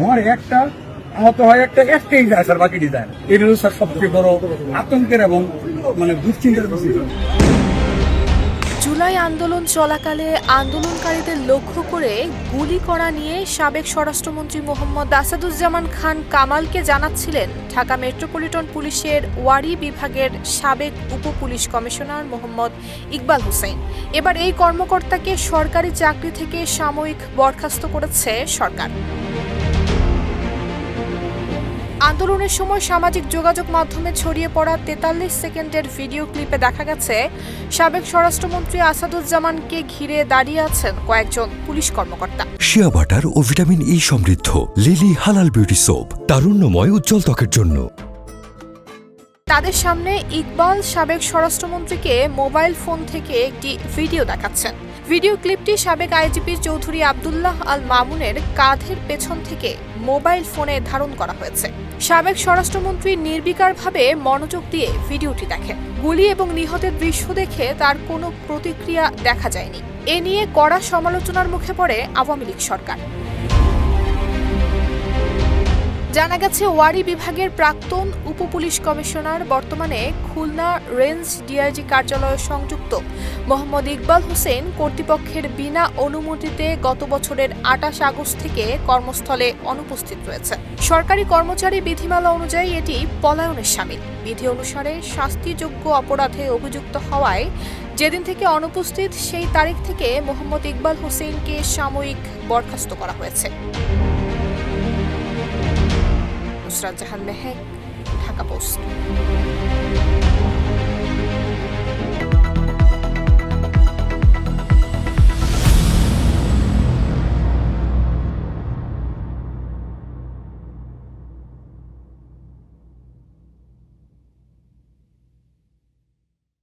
মরে একটা, আহত হয় একটাই যায় স্যার, বাকি ডিজাইন। এটা হলো স্যার সবচেয়ে বড় আতঙ্কের এবং দুশ্চিন্তার বিষয়। জুলাই আন্দোলন চলাকালে আন্দোলনকারীদের লক্ষ্য করে গুলি করা নিয়ে সাবেক স্বরাষ্ট্রমন্ত্রী মোহাম্মদ আসাদুজ্জামান খান কামালকে জানাচ্ছিলেন ঢাকা মেট্রোপলিটন পুলিশের ওয়ারী বিভাগের সাবেক উপপুলিশ কমিশনার মোহাম্মদ ইকবাল হোসেন। এবার এই কর্মকর্তাকে সরকারি চাকরি থেকে সাময়িক বরখাস্ত করেছে সরকার। আন্দোলনের সময় সামাজিক যোগাযোগ মাধ্যমে ছড়িয়ে পড়া 43 সেকেন্ডের ভিডিও ক্লিপে দেখা গেছে সাবেক স্বরাষ্ট্রমন্ত্রী আসাদুজ্জামানকে ঘিরে দাঁড়িয়ে আছেন কয়েকজন পুলিশ কর্মকর্তা। শিয়া বাটার ও ভিটামিন ই সমৃদ্ধ লিলি হালাল বিউটি সোপ, তারুণ্যময় উজ্জ্বল ত্বকের জন্য। তাদের সামনে ইকবাল সাবেক স্বরাষ্ট্রমন্ত্রীকে মোবাইল ফোন থেকে একটি ভিডিও দেখাচ্ছেন। ভিডিও ক্লিপটি সাবেক আইজিপি চৌধুরী আব্দুল্লাহ আল মামুনের কাঁধের পেছন থেকে মোবাইল ফোনে ধারণ করা হয়েছে। সাবেক স্বরাষ্ট্রমন্ত্রী নির্বিকারভাবে মনোযোগ দিয়ে ভিডিওটি দেখেন। গুলি এবং নিহতের দৃশ্য দেখে তার কোনো প্রতিক্রিয়া দেখা যায়নি। এ নিয়ে কড়া সমালোচনার মুখে পড়ে আওয়ামী লীগ সরকার। জানা গেছে ওয়ারী বিভাগের প্রাক্তন উপপুলিশ কমিশনার, বর্তমানে খুলনা রেঞ্জ ডিআইজি কার্যালয়ে সংযুক্ত মোহাম্মদ ইকবাল হোসেন কর্তৃপক্ষের বিনা অনুমতিতে গত বছরের 28 আগস্ট থেকে কর্মস্থলে অনুপস্থিত রয়েছে। সরকারি কর্মচারী বিধিমালা অনুযায়ী এটি পলায়নের শামিল। বিধি অনুসারে শাস্তিযোগ্য অপরাধে অভিযুক্ত হওয়ায় যেদিন থেকে অনুপস্থিত সেই তারিখ থেকে মোহাম্মদ ইকবাল হোসেনকে সাময়িক বরখাস্ত করা হয়েছে। নুসরাত জাহান মেহেক, ঢাকা পোস্ট।